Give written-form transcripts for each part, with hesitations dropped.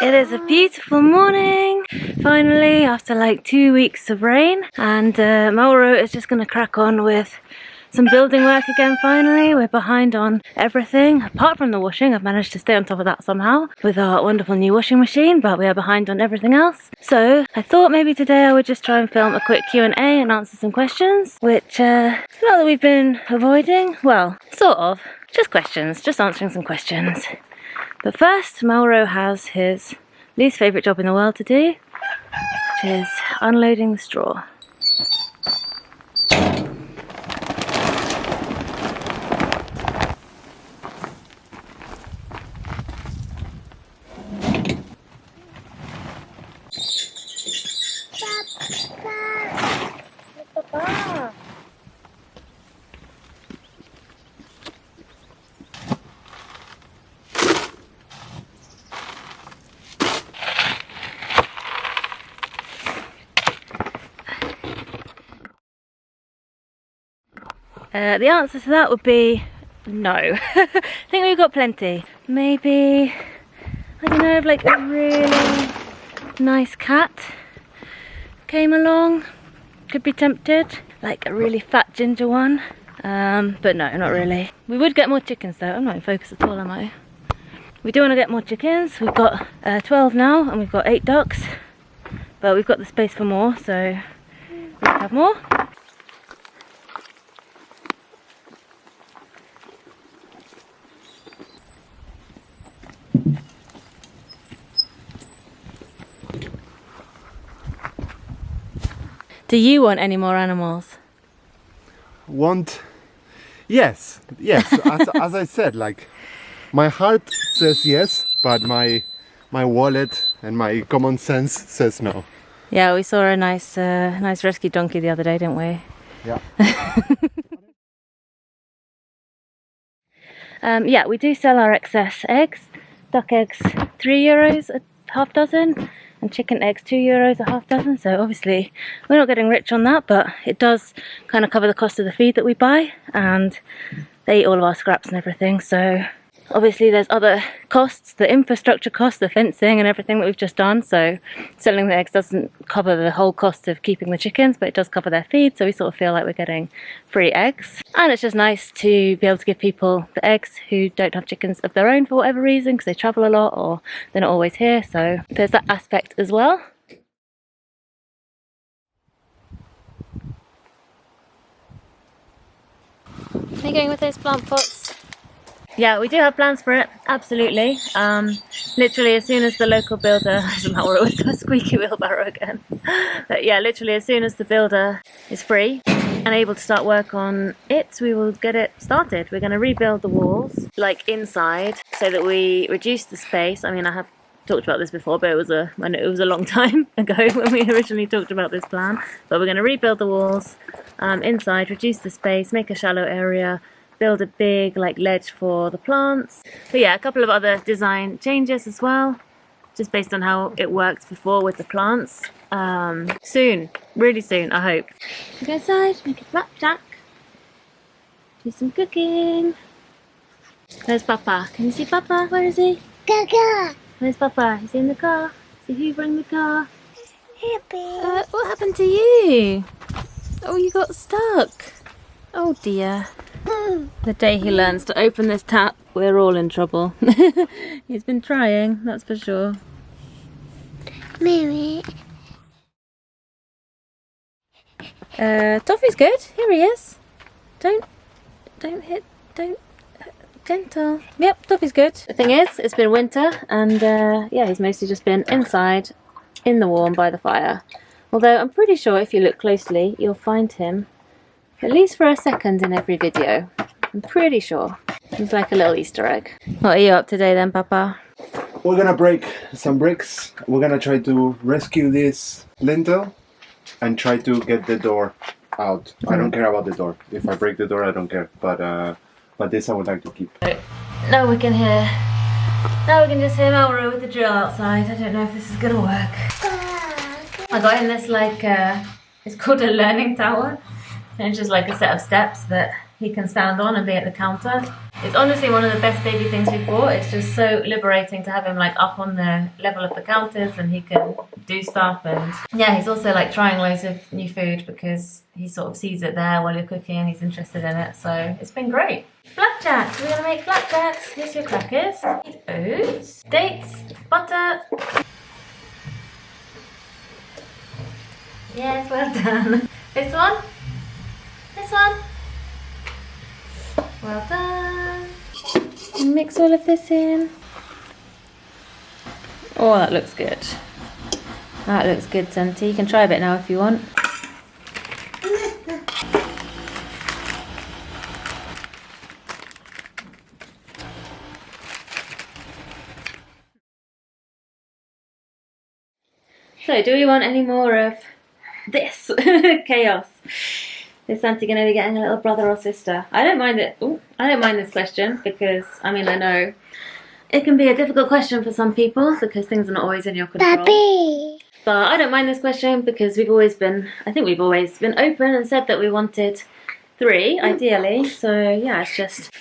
It is a beautiful morning, finally, after like 2 weeks of rain, and Mauro is just going to crack on with some building work again finally. We're behind on everything, apart from the washing. I've managed to stay on top of that somehow with our wonderful new washing machine, but we are behind on everything else. So I thought maybe today I would just try and film a quick Q&A and answer some questions, which not that we've been avoiding, well, sort of, just questions, just answering some questions. But first, Mauro has his least favourite job in the world to do, which is unloading the straw. Papa. The answer to that would be no. I think we've got plenty. Maybe, I don't know, if like a really nice cat came along, could be tempted. Like a really fat ginger one. But no, not really. We would get more chickens though. I'm not in focus at all, am I? We do want to get more chickens. We've got 12 now and we've got 8 ducks. But we've got the space for more, so we can have more. Do you want any more animals? Yes. As I said, like my heart says yes, but my wallet and my common sense says no. Yeah, we saw a nice rescue donkey the other day, didn't we? Yeah. Yeah, we do sell our excess eggs. Duck eggs, €3 a half dozen, and chicken eggs, €2 a half dozen. So obviously we're not getting rich on that, but it does kind of cover the cost of the feed that we buy, and they eat all of our scraps and everything. So obviously there's other costs, the infrastructure costs, the fencing and everything that we've just done. So selling the eggs doesn't cover the whole cost of keeping the chickens, but it does cover their feed. So we sort of feel like we're getting free eggs. And it's just nice to be able to give people the eggs who don't have chickens of their own for whatever reason, because they travel a lot or they're not always here. So there's that aspect as well. Are you going with those plant pots? Yeah, we do have plans for it, absolutely. Literally as soon as the local builder, Mauro with the squeaky wheelbarrow again. But yeah, literally as soon as the builder is free and able to start work on it, we will get it started. We're going to rebuild the walls, like inside, so that we reduce the space. I mean, I have talked about this before, but it was a long time ago when we originally talked about this plan. But we're going to rebuild the walls inside, reduce the space, make a shallow area, build a big like ledge for the plants. But yeah, a couple of other design changes as well, just based on how it worked before with the plants. Soon, really soon, I hope. Go inside, make a flapjack, do some cooking. Where's Papa? Can you see Papa? Where is he? Gaga. Where's Papa? Is he in the car? Is he hoovering the car? Happy. What happened to you? Oh, you got stuck. Oh dear. The day he learns to open this tap, we're all in trouble. He's been trying, that's for sure. Mimi. Toffee's good. Here he is. Don't hit, gentle. Yep, Toffee's good. The thing is, it's been winter, and yeah, he's mostly just been inside, in the warm by the fire. Although I'm pretty sure if you look closely, you'll find him at least for a second in every video. I'm pretty sure. It's like a little Easter egg. What are you up today then, Papa? We're gonna break some bricks. We're gonna try to rescue this lintel and try to get the door out. I don't care about the door. If I break the door, I don't care. But this I would like to keep. Now we can just hear Mauro with the drill outside. I don't know if this is gonna work. I got him this like, it's called a learning tower. And it's just like a set of steps that he can stand on and be at the counter. It's honestly one of the best baby things we've bought. It's just so liberating to have him like up on the level of the counters and he can do stuff. And yeah, he's also like trying loads of new food because he sort of sees it there while you're cooking and he's interested in it. So it's been great. Flapjacks. We're gonna make flapjacks. Here's your crackers. Oats, dates, butter. Yes, well done. This one. This one. Well done. Mix all of this in. Oh, that looks good. That looks good, Santi. You can try a bit now if you want. So, do we want any more of this chaos? Is Santi going to be getting a little brother or sister? I don't mind it. Ooh, I don't mind this question because, I mean, I know it can be a difficult question for some people because things are not always in your control. Papi. But I don't mind this question because we've always been, I think we've always been open and said that we wanted 3, ideally. So yeah, it's just,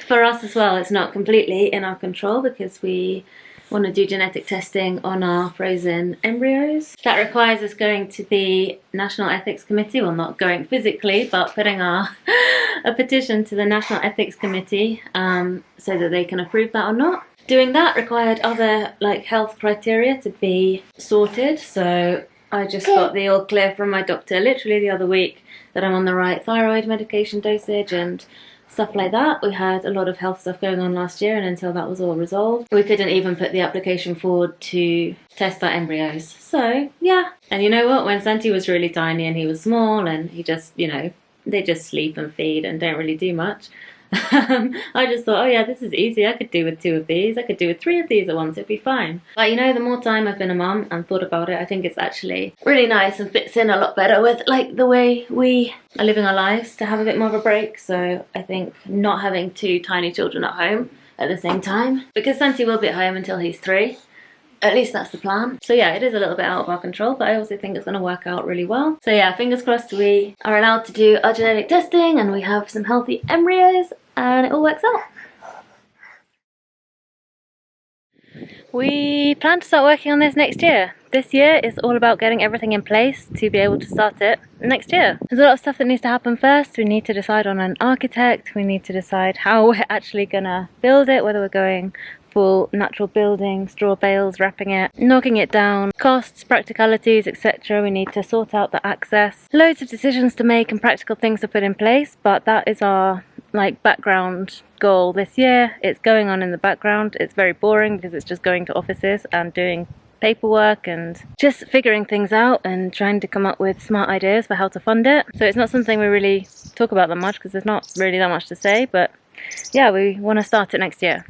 for us as well, it's not completely in our control because we want to do genetic testing on our frozen embryos. That requires us going to the National Ethics Committee, well not going physically, but putting a petition to the National Ethics Committee so that they can approve that or not. Doing that required other like health criteria to be sorted, so I just got the all clear from my doctor literally the other week that I'm on the right thyroid medication dosage and stuff like that. We had a lot of health stuff going on last year and until that was all resolved, we couldn't even put the application forward to test our embryos. So yeah, and you know what, when Santi was really tiny and he was small and he just, you know, they just sleep and feed and don't really do much. I just thought, oh yeah, this is easy. I could do with 2 of these. I could do with 3 of these at once. It'd be fine. But you know, the more time I've been a mum and thought about it, I think it's actually really nice and fits in a lot better with like the way we are living our lives to have a bit more of a break. So I think not having 2 tiny children at home at the same time, because Santi will be at home until he's 3. At least that's the plan. So yeah, it is a little bit out of our control, but I also think it's going to work out really well. So yeah, fingers crossed we are allowed to do our genetic testing and we have some healthy embryos and it all works out. We plan to start working on this next year. This year is all about getting everything in place to be able to start it next year. There's a lot of stuff that needs to happen first. We need to decide on an architect. We need to decide how we're actually gonna build it, whether we're going full natural building, straw bales, wrapping it, knocking it down, costs, practicalities, etc. We need to sort out the access. Loads of decisions to make and practical things to put in place, but that is our like background goal this year. It's going on in the background. It's very boring because it's just going to offices and doing paperwork and just figuring things out and trying to come up with smart ideas for how to fund it. So it's not something we really talk about that much because there's not really that much to say, but yeah, we want to start it next year.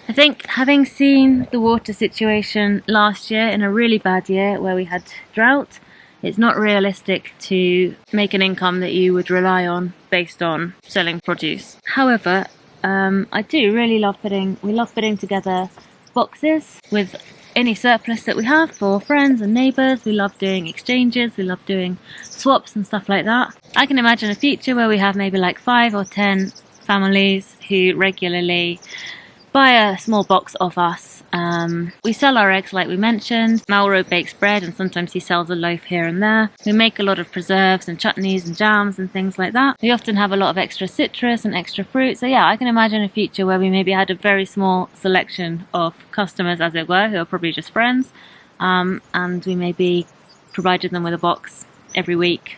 I think having seen the water situation last year in a really bad year where we had drought, it's not realistic to make an income that you would rely on based on selling produce. However, I do really love putting together boxes with any surplus that we have for friends and neighbours. We love doing exchanges, we love doing swaps and stuff like that. I can imagine a future where we have maybe like 5 or 10 families who regularly buy a small box off us. We sell our eggs like we mentioned. Mauro bakes bread and sometimes he sells a loaf here and there. We make a lot of preserves and chutneys and jams and things like that. We often have a lot of extra citrus and extra fruit. So yeah, I can imagine a future where we maybe had a very small selection of customers, as it were, who are probably just friends. And we maybe provided them with a box every week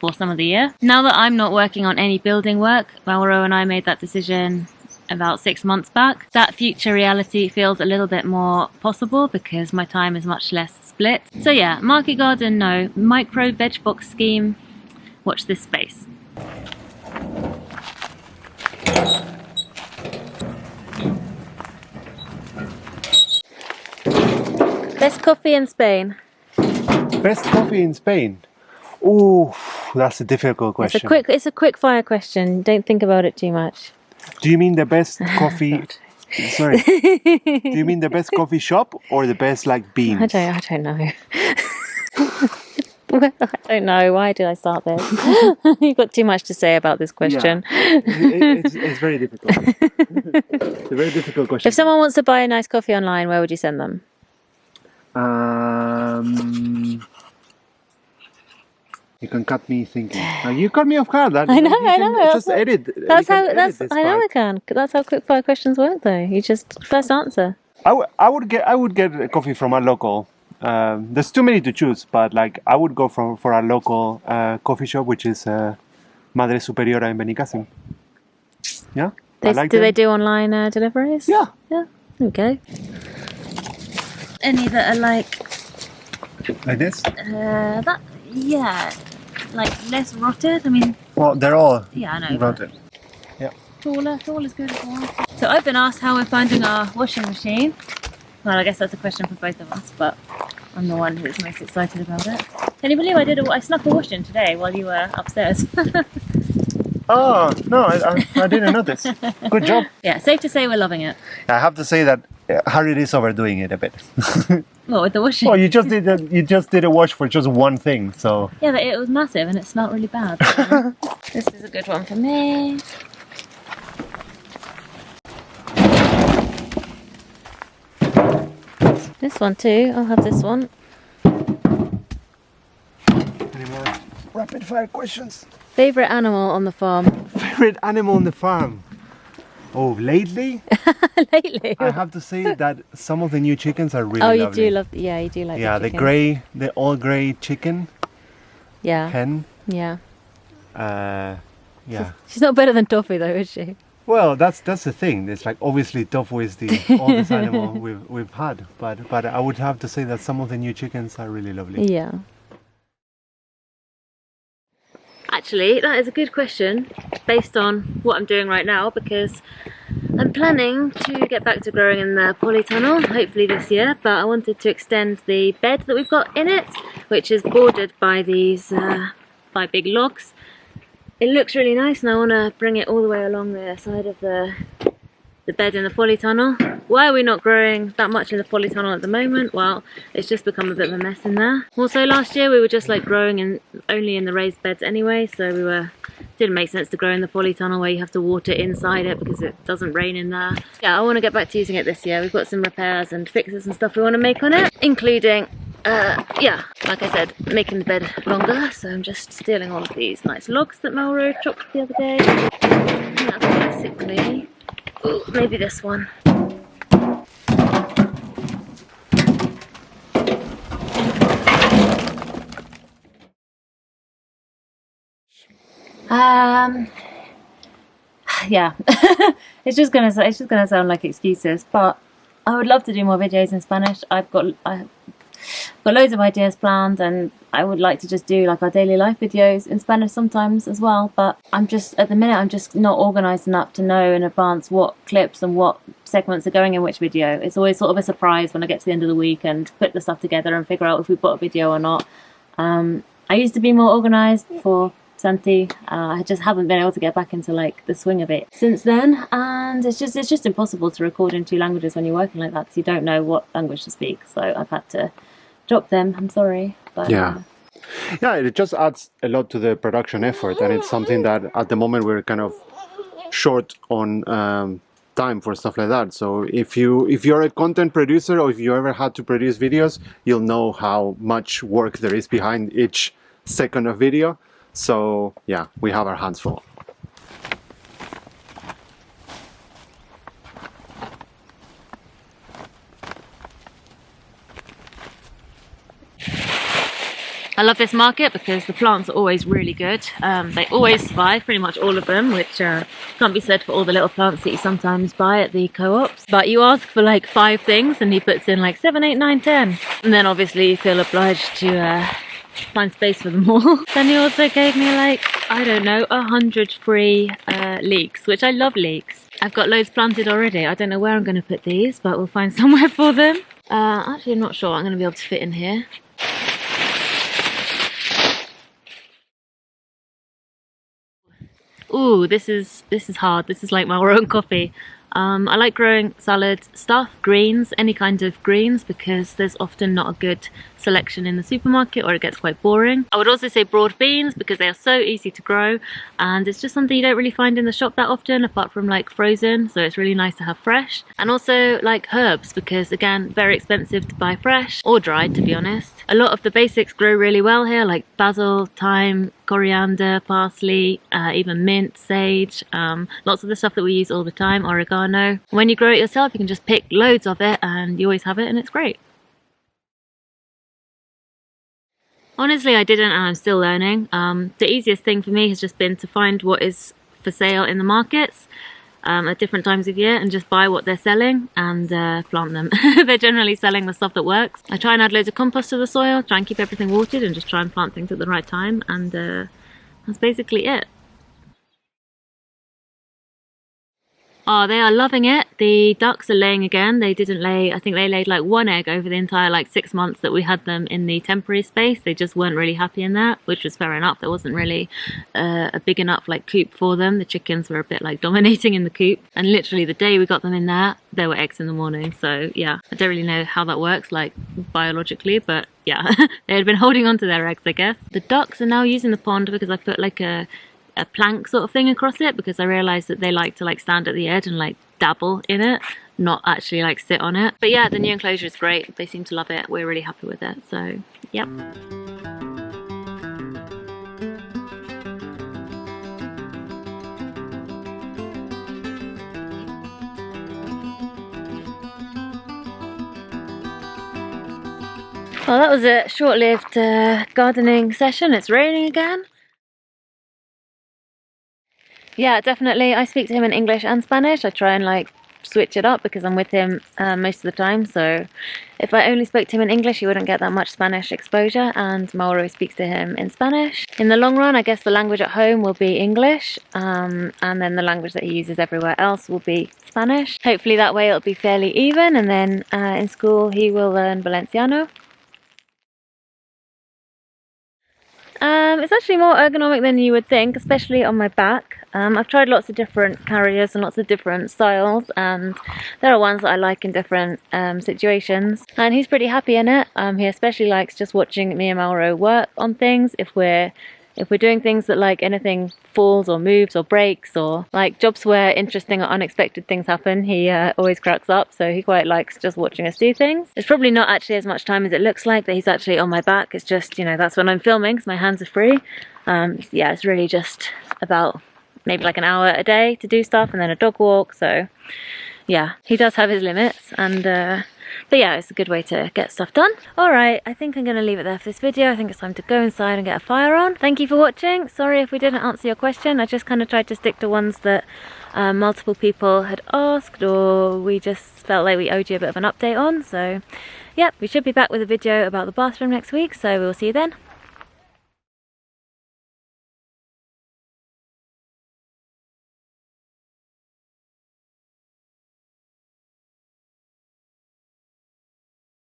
for some of the year. Now that I'm not working on any building work, Mauro and I made that decision about 6 months back. That future reality feels a little bit more possible because my time is much less split. So yeah, market garden, no. Micro veg box scheme, watch this space. Best coffee in Spain? Best coffee in Spain? Ooh, that's a difficult question. It's a quick fire question. Don't think about it too much. Do you mean the best coffee Sorry. Do you mean the best coffee shop or the best like beans? I don't know. Well, I don't know. Why did I start this? You've got too much to say about this question. It's very difficult. It's a very difficult question. If someone wants to buy a nice coffee online, where would you send them? You can cut me thinking. You cut me off guard. I know. Just edit. That's you how. can That's. edit this I know part. I can. That's how quick fire questions work, though. You just first answer. I would get a coffee from a local. There's too many to choose, but like I would go for a local coffee shop, which is Madre Superiora in Benicàssim. Yeah. Do they do online deliveries? Yeah. Yeah. Okay. Any that are like this? like less rotted. I mean, Well, they're all yeah, I know. rotted. Yeah. Tall is good as well. So I've been asked how we're finding our washing machine. Well, I guess that's a question for both of us, but I'm the one who's most excited about it. Can you believe I snuck a wash in today while you were upstairs? Oh no, I didn't notice. Good job. Yeah, safe to say we're loving it. I have to say that Harriet is overdoing it a bit. What, with the washing? Well, you just did a wash for just one thing, so. Yeah, but it was massive and it smelled really bad. This is a good one for me. This one too. I'll have this one. Any more rapid fire questions? Favorite animal on the farm? Favorite animal on the farm? Oh, lately? Lately. I have to say that some of the new chickens are really Oh, you lovely. do love. Yeah, you do like. Yeah, the the all grey chicken Yeah. hen. Yeah. Yeah. She's not better than Toffee though, is she? Well, that's the thing. It's like obviously tofu is the oldest animal we've had, but I would have to say that some of the new chickens are really lovely. Yeah. Actually, that is a good question based on what I'm doing right now, because I'm planning to get back to growing in the polytunnel, hopefully this year, but I wanted to extend the bed that we've got in it, which is bordered by these by big logs. It looks really nice and I want to bring it all the way along the side of the bed in the polytunnel. Why are we not growing that much in the polytunnel at the moment? Well, it's just become a bit of a mess in there. Also last year we were just like growing only in the raised beds anyway, so didn't make sense to grow in the polytunnel where you have to water inside it because it doesn't rain in there. Yeah, I want to get back to using it this year. We've got some repairs and fixes and stuff we want to make on it, including yeah, like I said, making the bed longer. So I'm just stealing all of these nice logs that Mauro chopped the other day. And that's basically, ooh, maybe this one. Yeah, it's just gonna sound like excuses, but I would love to do more videos in Spanish. I've got loads of ideas planned, and I would like to just do like our daily life videos in Spanish sometimes as well. But at the minute I'm just not organised enough to know in advance what clips and what segments are going in which video. It's always sort of a surprise when I get to the end of the week and put the stuff together and figure out if we've got a video or not. I used to be more organised before Santi. I just haven't been able to get back into like the swing of it since then, and it's just impossible to record in two languages when you're working like that because you don't know what language to speak. So I've had to drop them. I'm sorry, but yeah, it just adds a lot to the production effort, and it's something that at the moment we're kind of short on time for stuff like that. So if you're a content producer, or if you ever had to produce videos, you'll know how much work there is behind each second of video. So yeah, we have our hands full. I love this market because the plants are always really good. They always survive, pretty much all of them, which can't be said for all the little plants that you sometimes buy at the co-ops. But you ask for like 5 things and he puts in like 7, 8, 9, 10. And then obviously you feel obliged to find space for them all. Then he also gave me like, I don't know, 100 free leeks, which I love leeks. I've got loads planted already. I don't know where I'm going to put these, but we'll find somewhere for them. Actually, I'm not sure I'm going to be able to fit in here. Ooh, this is hard. This is like my own coffee. I like growing salad stuff, greens, any kind of greens, because there's often not a good selection in the supermarket or it gets quite boring. I would also say broad beans because they are so easy to grow and it's just something you don't really find in the shop that often apart from like frozen, so it's really nice to have fresh. And also like herbs because again, very expensive to buy fresh or dried, to be honest. A lot of the basics grow really well here, like basil, thyme, coriander, parsley, even mint, sage, lots of the stuff that we use all the time, oregano. When you grow it yourself, you can just pick loads of it and you always have it and it's great. Honestly, I didn't and I'm still learning. The easiest thing for me has just been to find what is for sale in the markets at different times of year and just buy what they're selling and plant them. They're generally selling the stuff that works. I try and add loads of compost to the soil, try and keep everything watered and just try and plant things at the right time, and that's basically it. Oh, they are loving it. The ducks are laying again. They didn't lay, I think they laid like one egg over the entire like 6 months that we had them in the temporary space. They just weren't really happy in that, which was fair enough. There wasn't really a big enough like coop for them. The chickens were a bit like dominating in the coop. And literally the day we got them in there were eggs in the morning. So yeah, I don't really know how that works like biologically, but yeah, they had been holding on to their eggs, I guess. The ducks are now using the pond because I put like a plank sort of thing across it because I realised that they like to like stand at the edge and like dabble in it, not actually like sit on it. But yeah, the new enclosure is great. They seem to love it. We're really happy with it. So, yep. Well, that was a short-lived gardening session. It's raining again. Yeah, definitely. I speak to him in English and Spanish. I try and like switch it up because I'm with him most of the time. So if I only spoke to him in English, he wouldn't get that much Spanish exposure, and Mauro speaks to him in Spanish. In the long run, I guess the language at home will be English, and then the language that he uses everywhere else will be Spanish. Hopefully that way it'll be fairly even, and then in school he will learn Valenciano. It's actually more ergonomic than you would think, especially on my back. I've tried lots of different carriers and lots of different styles, and there are ones that I like in different situations. And he's pretty happy in it. He especially likes just watching me and Mauro work on things. If we're doing things that like anything falls or moves or breaks, or like jobs where interesting or unexpected things happen, he always cracks up, so he quite likes just watching us do things. It's probably not actually as much time as it looks like that he's actually on my back. It's just, you know, that's when I'm filming because my hands are free. Yeah, it's really just about maybe like an hour a day to do stuff and then a dog walk, so yeah, he does have his limits, and but yeah, it's a good way to get stuff done. Alright, I think I'm going to leave it there for this video. I think it's time to go inside and get a fire on. Thank you for watching. Sorry if we didn't answer your question. I just kind of tried to stick to ones that multiple people had asked, or we just felt like we owed you a bit of an update on. So, yep, we should be back with a video about the bathroom next week, so we'll see you then.